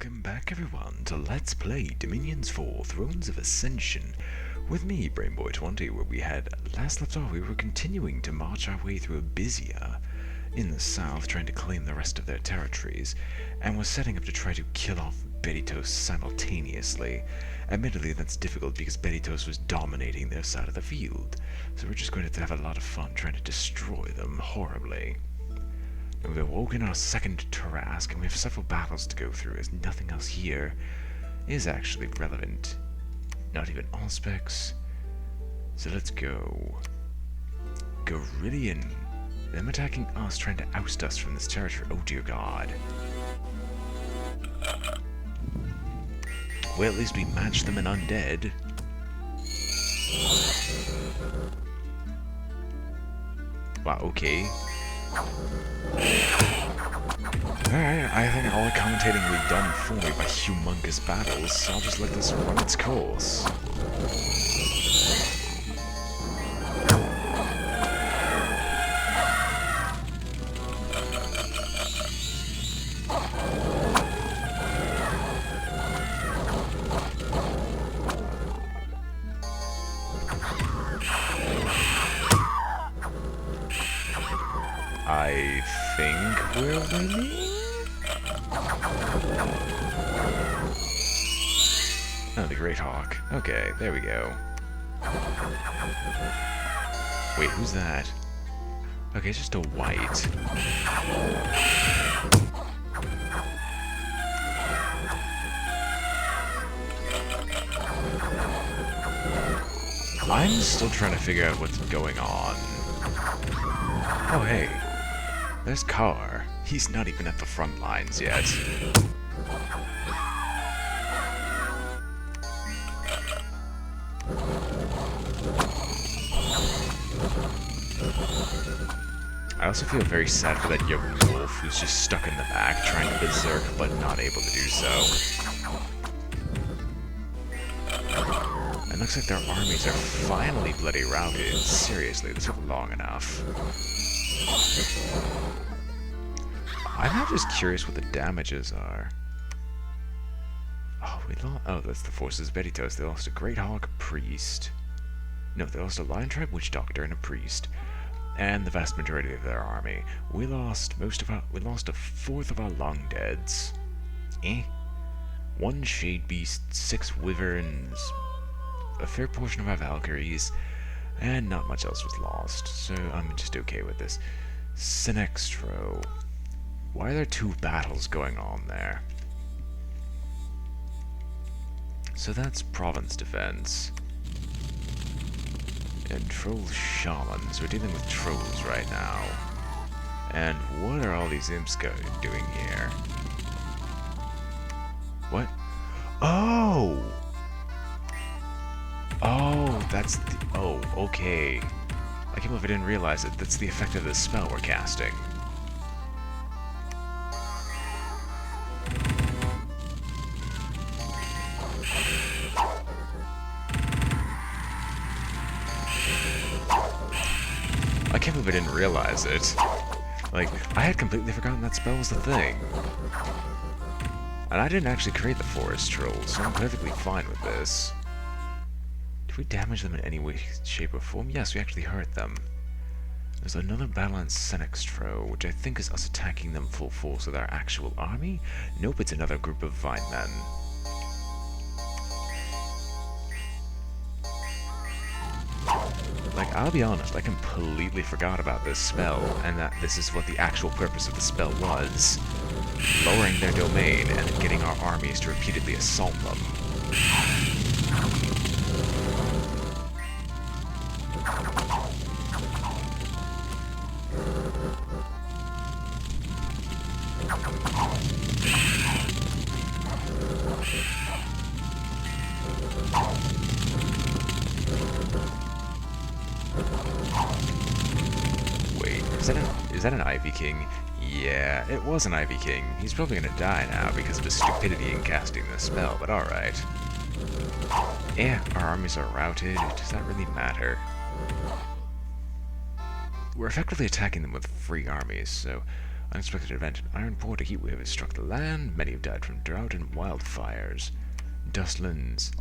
welcome back everyone to Let's Play Dominions 4 Thrones of Ascension with me, BrainBoy 20, where we had last left off. We were continuing to march our way through Abysia in the south, trying to claim the rest of their territories, and was setting up to try to kill off Beditos simultaneously. Admittedly, that's difficult because Beditos was dominating their side of the field, so we're just going to have a lot of fun trying to destroy them horribly. We've awoken our second Tarrasque, and we have several battles to go through, as nothing else here is actually relevant. Not even Auspex. So let's go. Gorillion. Them attacking us, trying to oust us from this territory. Oh dear God. Well, at least we matched them in undead. Wow, okay. Alright, I think all the commentating will be done for me by humongous battles, so I'll just let this run its course. I think we're winning? Oh, the Great Hawk. Okay, there we go. Wait, who's that? Okay, it's just a white. I'm still trying to figure out what's going on. Oh, hey. There's Carr. He's not even at the front lines yet. I also feel very sad for that young wolf who's just stuck in the back, trying to berserk but not able to do so. It looks like their armies are finally bloody routed. Seriously, this took long enough. I'm now just curious what the damages are. Oh, we lost. Oh, that's the forces of Beditos. They lost a Great Hawk, a priest. No, they lost a Lion Tribe Witch Doctor and a priest, and the vast majority of their army. We lost a fourth of our Long Deads. One Shade Beast, 6 Wyverns, a fair portion of our Valkyries, and not much else was lost, so I'm just okay with this. Sinextro. Why are there 2 battles going on there? So that's Province Defense. And Troll Shamans. We're dealing with trolls right now. And what are all these imps doing here? What? Oh! Oh, that's the... Oh, okay. I can't believe I didn't realize it. That's the effect of the spell we're casting. I can't believe I didn't realize it. Like, I had completely forgotten that spell was the thing. And I didn't actually create the forest trolls, so I'm perfectly fine with this. Did we damage them in any way, shape, or form? Yes, we actually hurt them. There's another battle on Sinextro, which I think is us attacking them full force with our actual army? Nope, it's another group of Vine Men. Like, I'll be honest, I completely forgot about this spell, and that this is what the actual purpose of the spell was. Lowering their domain, and then getting our armies to repeatedly assault them. Wait, is that an Ivy King? Yeah, it was an Ivy King. He's probably gonna die now because of his stupidity in casting this spell, but alright. Yeah, our armies are routed. Does that really matter? We're effectively attacking them with free armies, so Unexpected event. An iron port, a heat wave has struck the land. Many have died from drought and wildfires. Dustlands.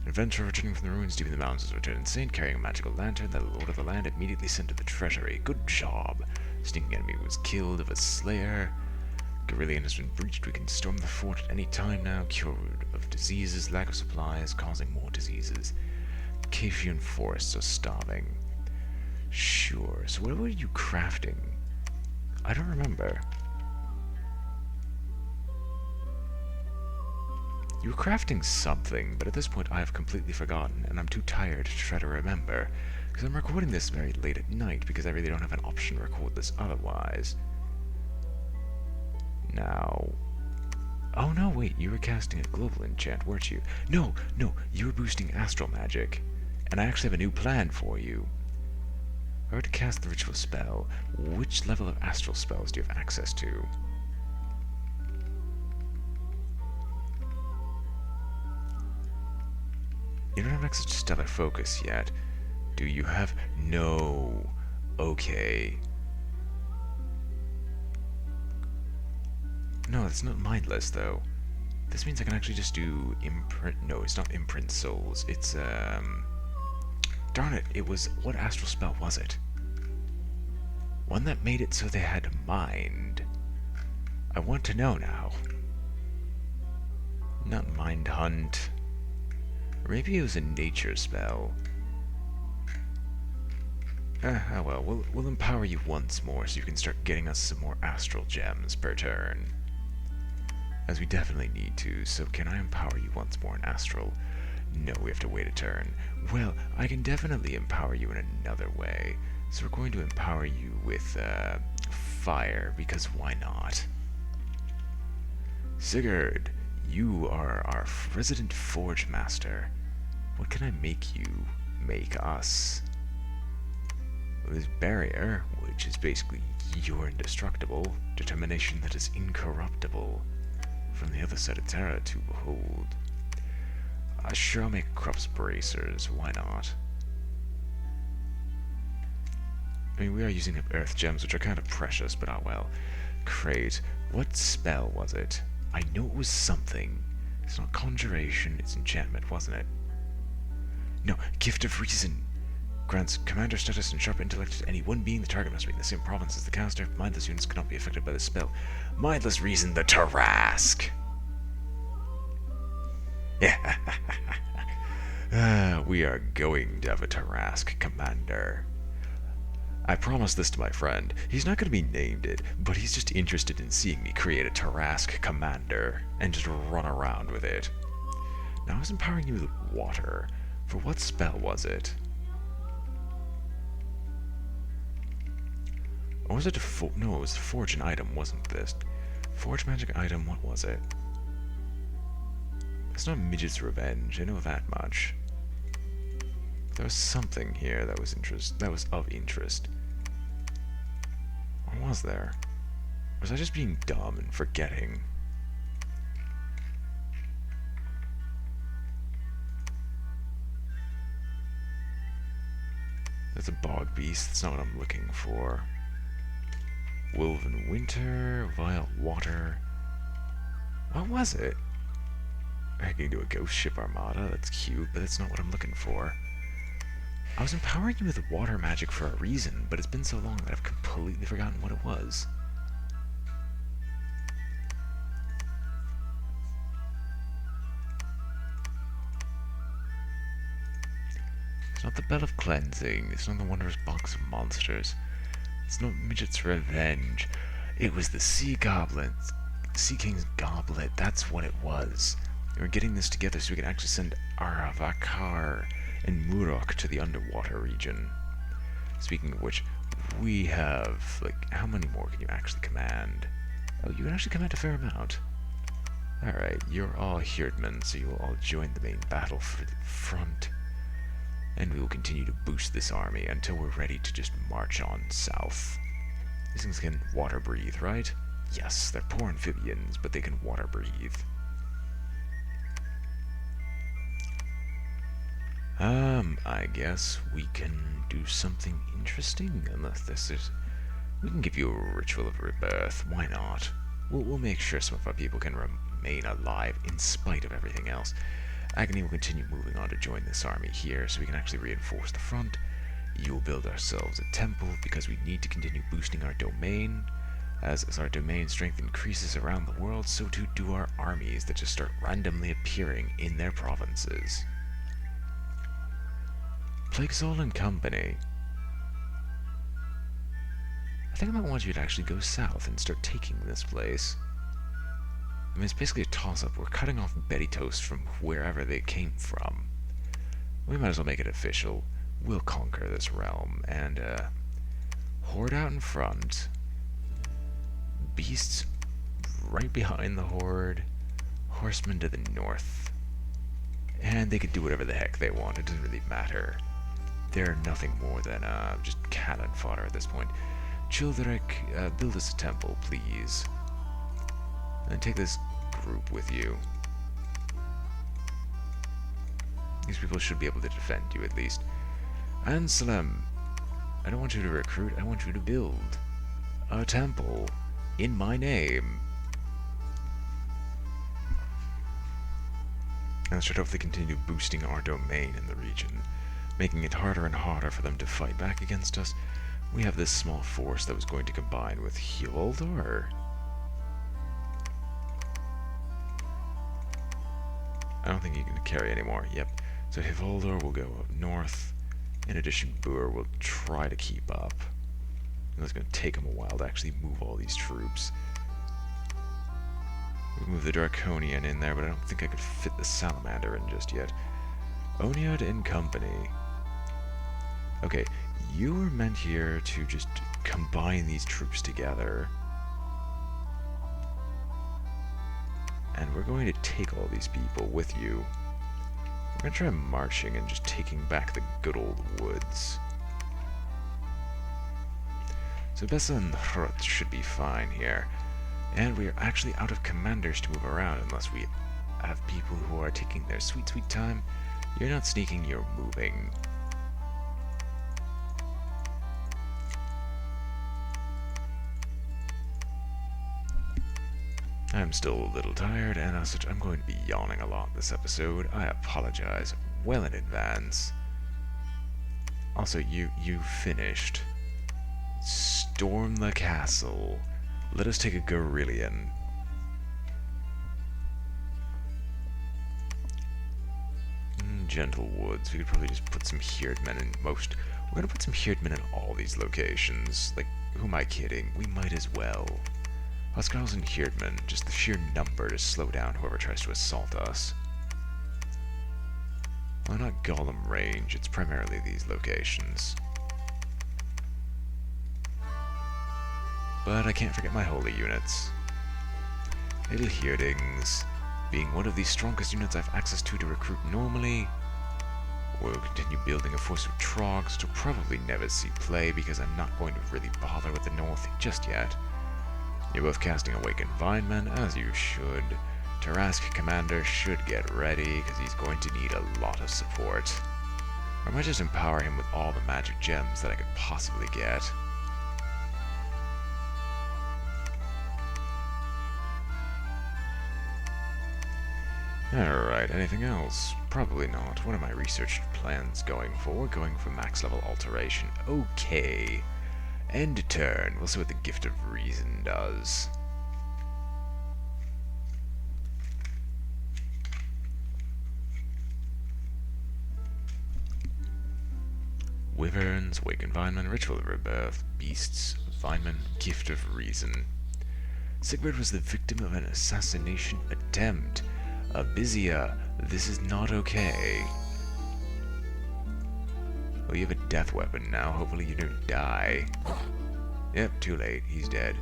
An adventurer returning from the ruins deep in the mountains has returned insane, carrying a magical lantern that the lord of the land immediately sent to the treasury. Good job. Sneaking enemy was killed of a slayer. Guerrillian has been breached. We can storm the fort at any time now. Cured of diseases. Lack of supplies causing more diseases. Cafian forests are starving. Sure. So what were you crafting? I don't remember. You were crafting something, but at this point I have completely forgotten, and I'm too tired to try to remember, because I'm recording this very late at night, because I really don't have an option to record this otherwise. Now... Oh no, wait, you were casting a global enchant, weren't you? No, you were boosting astral magic, and I actually have a new plan for you. If I were to cast the ritual spell, which level of astral spells do you have access to? You don't have access to stellar focus yet. Do you have... No. Okay. No, it's not mindless, though. This means I can actually just do imprint... No, it's not imprint souls. It's, Darn it, it was... What astral spell was it? One that made it so they had mind. I want to know now. Not mind hunt. Or maybe it was a nature spell. Oh well, we'll empower you once more so you can start getting us some more astral gems per turn. As we definitely need to, so can I empower you once more in astral? No, we have to wait a turn. Well, I can definitely empower you in another way. So we're going to empower you with, fire, because why not? Sigurd, you are our resident forge master. What can I make you make us? Well, this barrier, which is basically you're indestructible, determination that is incorruptible. From the other side of Terra to behold. Sure, I'll make crops bracers, why not? I mean, we are using up earth gems, which are kind of precious, but oh well. Great. What spell was it? I know it was something. It's not conjuration, it's enchantment, wasn't it? No, gift of reason. Grants commander status and sharp intellect to any one being. The target must be in the same province as the caster. Mindless units cannot be affected by the spell. Mindless reason, the Tarrasque. We are going to have a Tarrasque commander. I promised this to my friend. He's not going to be named it, but he's just interested in seeing me create a Tarrasque commander and just run around with it. Now I was empowering you with water. For what spell was it? Or was it no, it was forge an item, wasn't this? Forge magic item, what was it? It's not Midget's Revenge, I know that much. There was something here that was of interest. Or was there? Or was I just being dumb and forgetting? That's a bog beast, that's not what I'm looking for. Woven Winter, Vile Water. What was it? I can do a ghost ship armada, that's cute, but that's not what I'm looking for. I was empowering you with water magic for a reason, but it's been so long that I've completely forgotten what it was. It's not the Bell of Cleansing, it's not the Wondrous Box of Monsters, it's not Midget's Revenge, it was the Sea King's Goblet, that's what it was. We're getting this together so we can actually send Aravakar and Murok to the underwater region. Speaking of which, we have, like, how many more can you actually command? Oh, you can actually command a fair amount. Alright, you're all Herdmen, so you will all join the main battle for the front. And we will continue to boost this army until we're ready to just march on south. These things can water breathe, right? Yes, they're poor amphibians, but they can water breathe. I guess we can do something interesting, unless this is... We can give you a ritual of rebirth. Why not? We'll make sure some of our people can remain alive in spite of everything else. Agony will continue moving on to join this army here so we can actually reinforce the front. You will build ourselves a temple because we need to continue boosting our domain. As our domain strength increases around the world, so too do our armies that just start randomly appearing in their provinces. Plague Soul and Company. I think I might want you to actually go south and start taking this place. I mean, it's basically a toss-up. We're cutting off Betty Toast from wherever they came from. We might as well make it official. We'll conquer this realm, and, horde out in front. Beasts right behind the horde. Horsemen to the north. And they could do whatever the heck they want. It doesn't really matter. They're nothing more than, just cannon fodder at this point. Childeric, build us a temple, please. And take this group with you. These people should be able to defend you, at least. Anselm, I don't want you to recruit, I want you to build a temple in my name. And that should hopefully continue boosting our domain in the region, making it harder and harder for them to fight back against us. We have this small force that was going to combine with Hildor. I don't think you can carry anymore. Yep. So Hildor will go up north. In addition, Boer will try to keep up. It's going to take him a while to actually move all these troops. We move the Draconian in there, but I don't think I could fit the Salamander in just yet. Oniod and Company. Okay, you were meant here to just combine these troops together. And we're going to take all these people with you. We're going to try marching and just taking back the good old woods. So Bessa and Hrut should be fine here. And we are actually out of commanders to move around unless we have people who are taking their sweet, sweet time. You're not sneaking, you're moving. I'm still a little tired, and as such, I'm going to be yawning a lot this episode. I apologize well in advance. Also, you finished. Storm the castle. Let us take a Gorillion. Gentle Woods. We could probably just put some Herdmen in most. We're gonna put some Herdmen in all these locations. Like, who am I kidding? We might as well. Huskarls and Herdmen, just the sheer number to slow down whoever tries to assault us. Well, not Golem range, it's primarily these locations. But I can't forget my holy units. Little Herdings, being one of the strongest units I've access to recruit normally. We'll continue building a force of Trogs, which will probably never see play because I'm not going to really bother with the north just yet. You're both casting Awaken Vineman, as you should. Tarrasque Commander should get ready, because he's going to need a lot of support. Or I might just empower him with all the magic gems that I could possibly get. Alright, anything else? Probably not. What are my research plans going for? Going for max level alteration. Okay. End turn. We'll see what the Gift of Reason does. Wyverns, Awaken Vineman, Ritual of Rebirth, Beasts, Vineman, Gift of Reason. Sigbert was the victim of an assassination attempt. Abizia, this is not okay. Well, you have a death weapon now. Hopefully you don't die. Yep, too late. He's dead.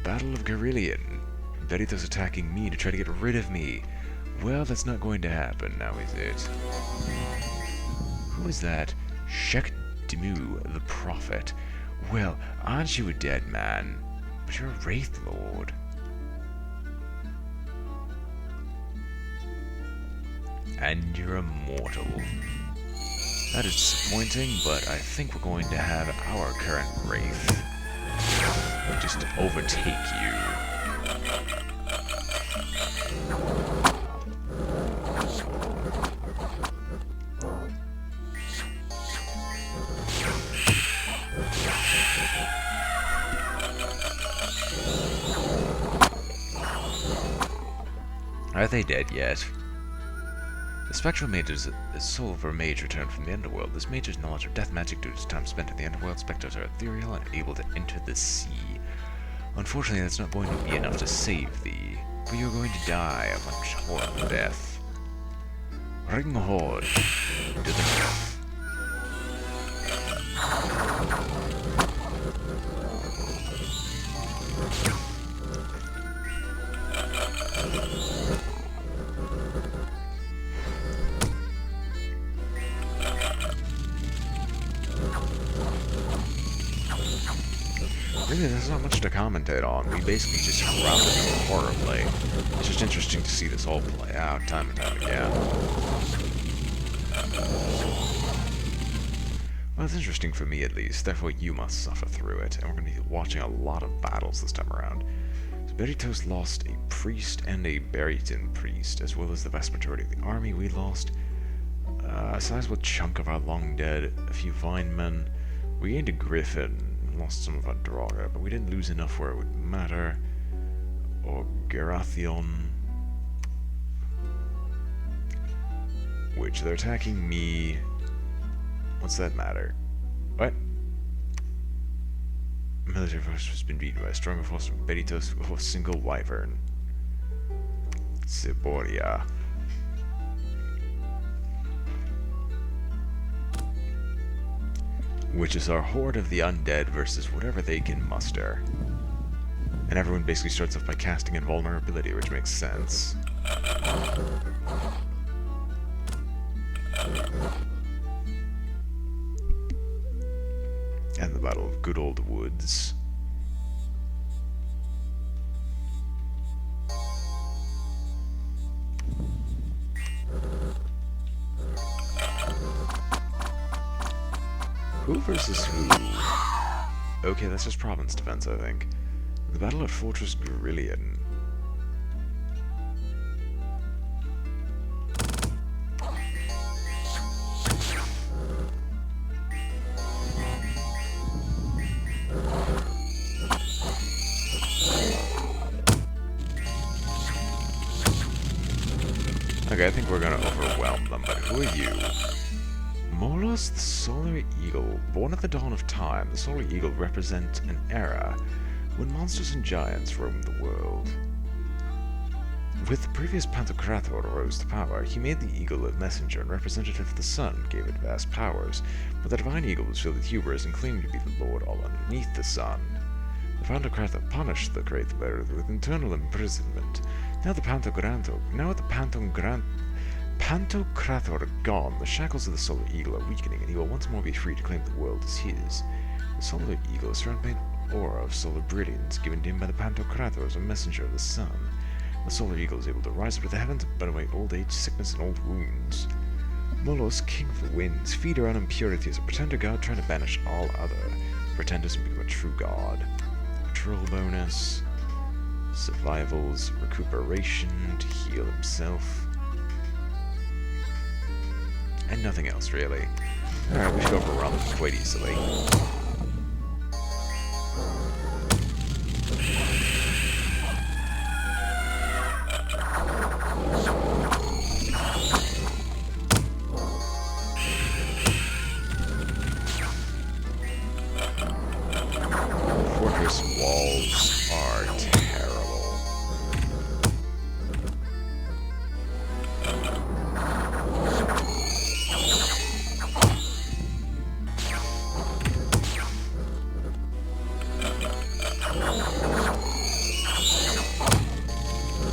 Battle of Gorillion. Veritas attacking me to try to get rid of me. Well, that's not going to happen now, is it? Who is that? Shek Dimu, the Prophet. Well, aren't you a dead man? But you're a Wraith Lord. And you're immortal. That is disappointing, but I think we're going to have our current Wraith just overtake you. Are they dead yet? The spectral mage is a soul of a mage returned from the underworld. This mage's knowledge of death magic due to time spent in the underworld. Spectres are ethereal and able to enter the sea. Unfortunately, that's not going to be enough to save thee, for you're going to die a much horrible death. Ring Horde to the north. Really, there's not much to commentate on. We basically just routed them horribly. It's just interesting to see this all play out time and time again. Well, it's interesting for me at least, therefore you must suffer through it, and we're going to be watching a lot of battles this time around. So Beritos lost a priest and a Beriton priest, as well as the vast majority of the army. We lost a sizable chunk of our long dead, a few vine men. We gained a griffin. Lost some of our Draugr, but we didn't lose enough where it would matter. Or Gerathion, which they're attacking me. What's that matter? What? Military force has been beaten by a stronger force from Beritos or a single wyvern. Siboria. Which is our horde of the undead versus whatever they can muster. And everyone basically starts off by casting invulnerability, which makes sense. And the Battle of Good Old Woods. Who versus who? Okay, that's just province defense, I think. The Battle at Fortress Grillion. Okay, I think we're gonna overwhelm them, but who are you? Molos, the Solar Eagle. Born at the dawn of time, the Solar Eagle represents an era when monsters and giants roamed the world. With the previous Pantocrator rose to power, he made the eagle a messenger and representative of the sun, gave it vast powers, but the divine eagle was filled with hubris and claimed to be the lord all underneath the sun. The Pantocrator punished the great bird with internal imprisonment. Now the Pantocrator gone, the shackles of the Solar Eagle are weakening, and he will once more be free to claim the world as his. The Solar Eagle is surrounded by an aura of solar brilliance given to him by the Pantocrator as a messenger of the sun. The Solar Eagle is able to rise up to the heavens and burn away old age, sickness, and old wounds. Molos, king of the winds, feeder on impurity as a pretender god trying to banish all other pretenders and become a true god. Patrol bonus, survivals, recuperation to heal himself. And nothing else, really. Alright, we should overrun them quite easily. Fortress walls are terrible.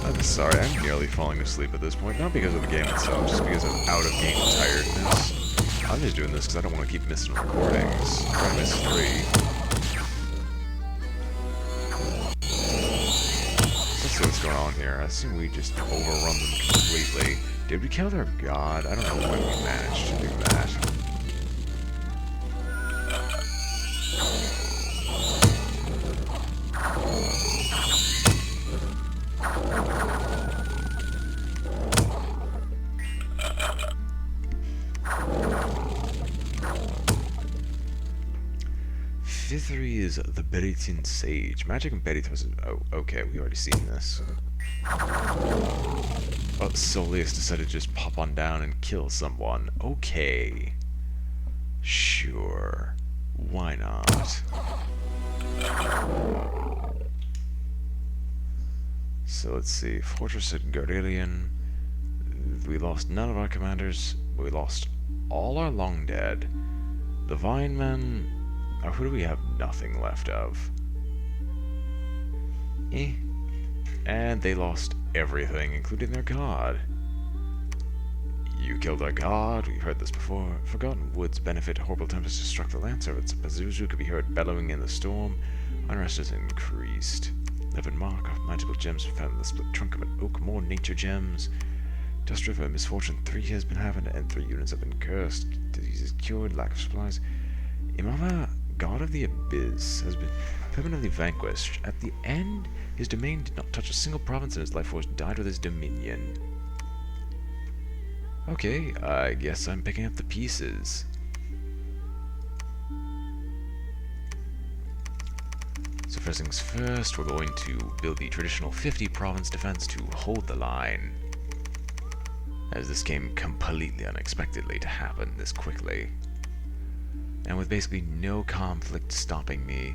I'm sorry, I'm nearly falling asleep at this point, not because of the game itself, just because of out-of-game tiredness. I'm just doing this because I don't want to keep missing recordings. I'm going to miss 3. Let's see what's going on here. I assume we just overrun them completely. Did we kill their god? I don't know when we managed to do that. Day 3 is the Beritin Sage. Magic and Beritos. Oh, okay, we already seen this. Oh, Soleus decided to just pop on down and kill someone. Okay. Sure. Why not? So let's see. Fortress at Gardelian. We lost none of our commanders, but we lost all our long dead. The Vine Men. Oh, who do we have nothing left of? And they lost everything, including their god. You killed our god, we've heard this before. Forgotten woods benefit, horrible tempests struck the land servants. Pazuzu could be heard bellowing in the storm. Unrest has increased. Left mark of magical gems found in the split trunk of an oak. More nature gems. Dust River, misfortune 3 has been happened and 3 units have been cursed. Diseases cured, lack of supplies. Imama, god of the abyss, has been permanently vanquished. At the end, his domain did not touch a single province and his life force died with his dominion. Okay, I guess I'm picking up the pieces. So first things first, we're going to build the traditional 50 province defense to hold the line. As this came completely unexpectedly to happen this quickly. And with basically no conflict stopping me,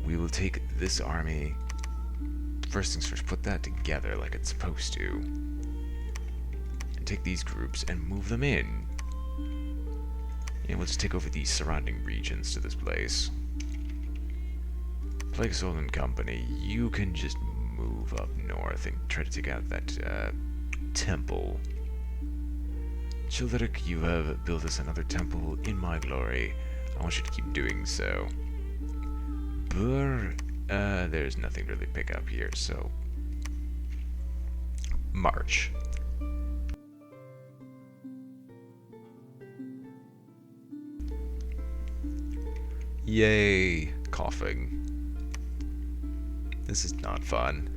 we will take this army, first things first, put that together like it's supposed to, and take these groups and move them in. And we'll just take over the surrounding regions to this place. Plague Soul and Company, you can just move up north and try to take out that temple. Childeric, you have built us another temple in my glory. I want you to keep doing so. Burr, there's nothing to really pick up here, so... March. Yay! Coughing. This is not fun.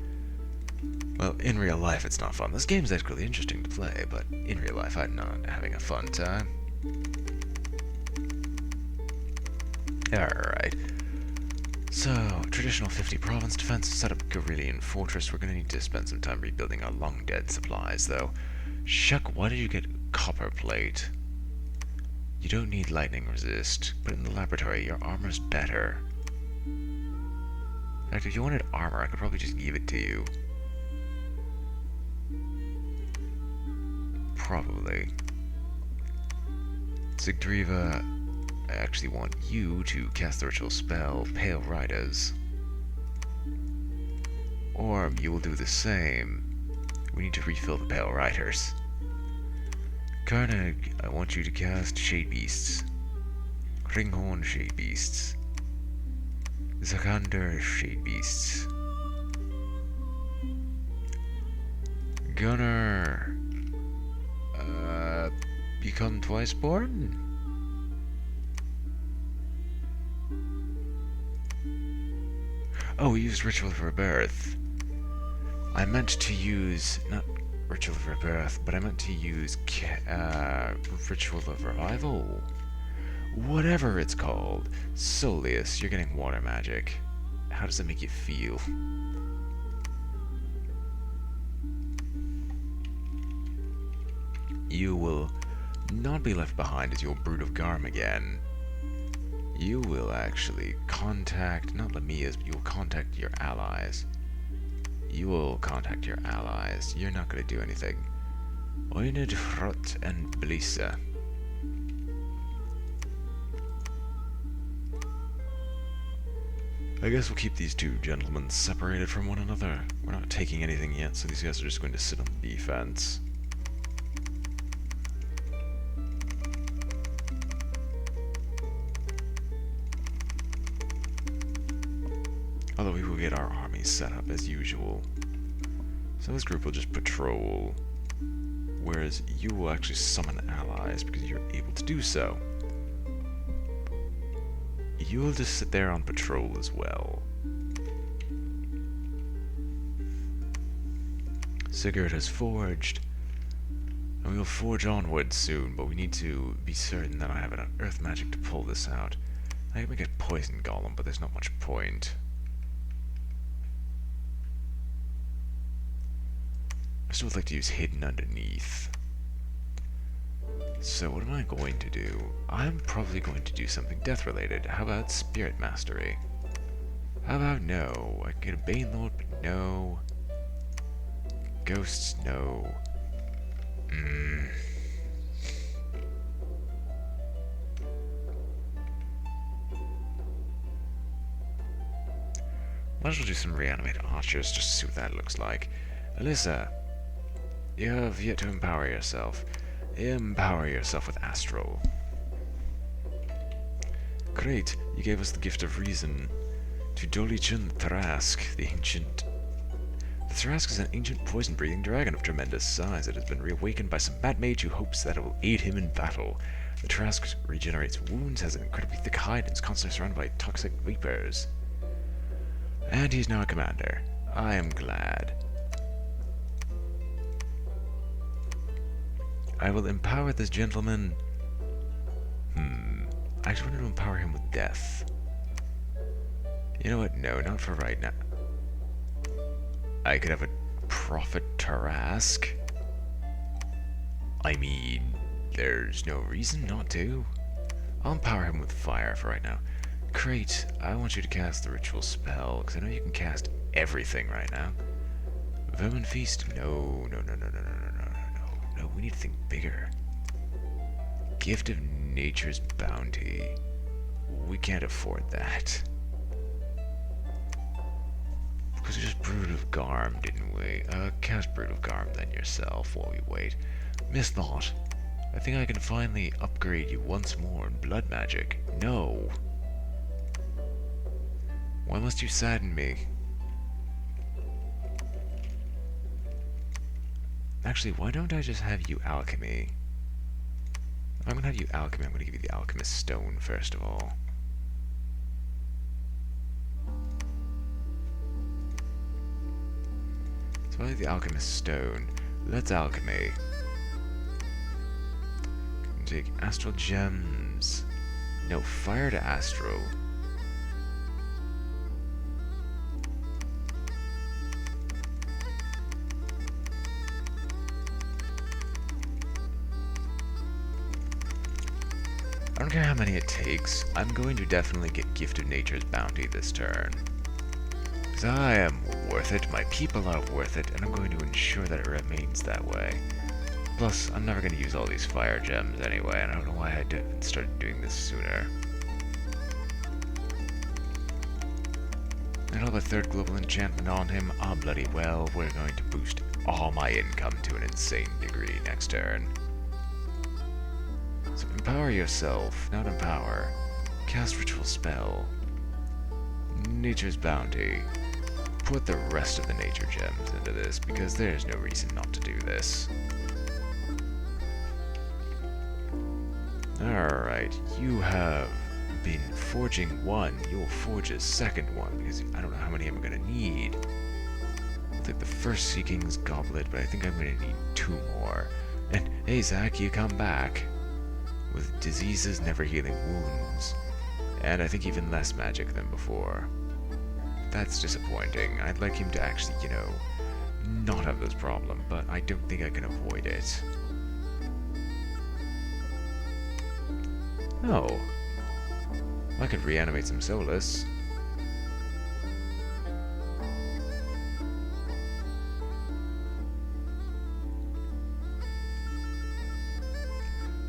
Well, in real life it's not fun. This game's actually interesting to play, but in real life I'm not having a fun time. Alright. So, traditional 50 province defense, set up Guerrillian fortress. We're gonna need to spend some time rebuilding our long dead supplies, though. Shuck, why did you get copper plate? You don't need lightning resist. Put it in the laboratory, your armor's better. In fact, if you wanted armor, I could probably just give it to you. Probably. Sigdriva, I actually want you to cast the ritual spell, Pale Riders. Orm, you will do the same. We need to refill the Pale Riders. Carnag, I want you to cast Shade Beasts. Ringhorn Shade Beasts. Zakander Shade Beasts. Gunner, become twice born? Oh, we used Ritual of Rebirth. I meant to use, not Ritual of Rebirth, but I meant to use Ritual of Revival. Whatever it's called. Soleus, you're getting water magic. How does it make you feel? You will not be left behind as your Brood of Garm again. You will actually contact, not Lamia's, but you will contact your allies. You will contact your allies. You're not going to do anything. Oinid, Hrot, and Blissa. I guess we'll keep these two gentlemen separated from one another. We're not taking anything yet, so these guys are just going to sit on the defense. Although we will get our armies set up as usual. So this group will just patrol, whereas you will actually summon allies because you're able to do so. You will just sit there on patrol as well. Sigurd has forged, and we will forge onward soon, but we need to be certain that I have enough earth magic to pull this out. I can make a poison golem, but there's not much point. I still would like to use hidden underneath. So what am I going to do? I'm probably going to do something death related. How about spirit mastery? How about no? I can get a Bane Lord, but no. Ghosts, no. Might as well do some reanimate archers just to see what that looks like. Alyssa, you have yet to empower yourself. Empower yourself with Astral. Great, you gave us the gift of reason. To Dolichan the Tarrasque, the ancient... The Tarrasque is an ancient poison-breathing dragon of tremendous size. It has been reawakened by some bad mage who hopes that it will aid him in battle. The Tarrasque regenerates wounds, has an incredibly thick hide, and is constantly surrounded by toxic vapors. And he's now a commander. I am glad. I will empower this gentleman. I just wanted to empower him with death. You know what? No, not for right now. I could have a Prophet Tarrasque. I mean, there's no reason not to. I'll empower him with fire for right now. Great, I want you to cast the ritual spell, because I know you can cast everything right now. Vermin Feast? No, no, no, no, no, no, no, no, no, no, we need to think bigger. Gift of Nature's Bounty. We can't afford that. Because we just Brood of Garm, didn't we? Cast Brood of Garm then yourself while we wait. Misthought. I think I can finally upgrade you once more in blood magic. No. Why must you sadden me? Actually, why don't I just have you alchemy? If I'm gonna have you alchemy, I'm gonna give you the alchemist stone first of all. So I have the alchemist stone. Let's alchemy. Can take astral gems. No, fire to astral. I don't care how many it takes, I'm going to definitely get Gift of Nature's Bounty this turn. Because I am worth it, my people are worth it, and I'm going to ensure that it remains that way. Plus, I'm never going to use all these fire gems anyway, and I don't know why I didn't start doing this sooner. And I'll have a third global enchantment on him. Ah, bloody well, we're going to boost all my income to an insane degree next turn. So empower yourself, not empower. Cast ritual spell. Nature's Bounty. Put the rest of the nature gems into this, because there's no reason not to do this. Alright, you have been forging one. You'll forge a second one, because I don't know how many I'm going to need. I'll take the first Seeking's Goblet, but I think I'm going to need 2 more. And, hey Zach, you come back. With diseases, never healing wounds. And I think even less magic than before. That's disappointing. I'd like him to actually, you know, not have this problem, but I don't think I can avoid it. Oh. I could reanimate some Solus.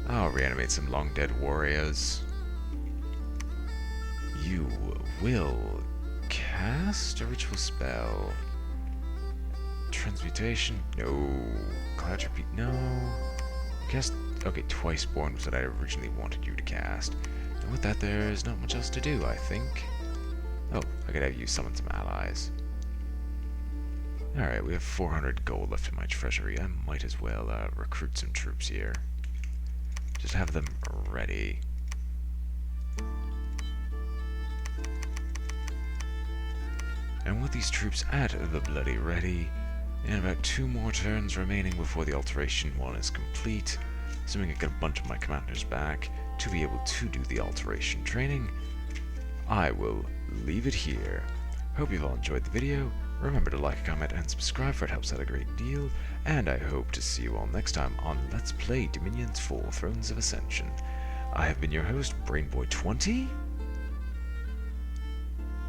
I'll reanimate some long-dead warriors. You will cast a ritual spell. Transmutation? No. Cloud Repeat? No. Cast... Okay, Twice Born was what I originally wanted you to cast. And with that, there's not much else to do, I think. Oh, I could have you summon some allies. Alright, we have 400 gold left in my treasury. I might as well recruit some troops here. Just have them ready. And with these troops at the bloody ready, and about 2 more turns remaining before the alteration one is complete, assuming I get a bunch of my commanders back to be able to do the alteration training, I will leave it here. Hope you've all enjoyed the video. Remember to like, comment, and subscribe, for it helps out a great deal. And I hope to see you all next time on Let's Play Dominions 4 Thrones of Ascension. I have been your host, BrainBoy20,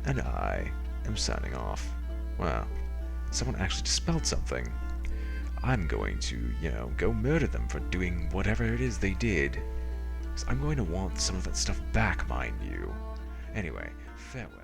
and I am signing off. Wow, someone actually just spelled something. I'm going to, go murder them for doing whatever it is they did. 'Cause I'm going to want some of that stuff back, mind you. Anyway, farewell.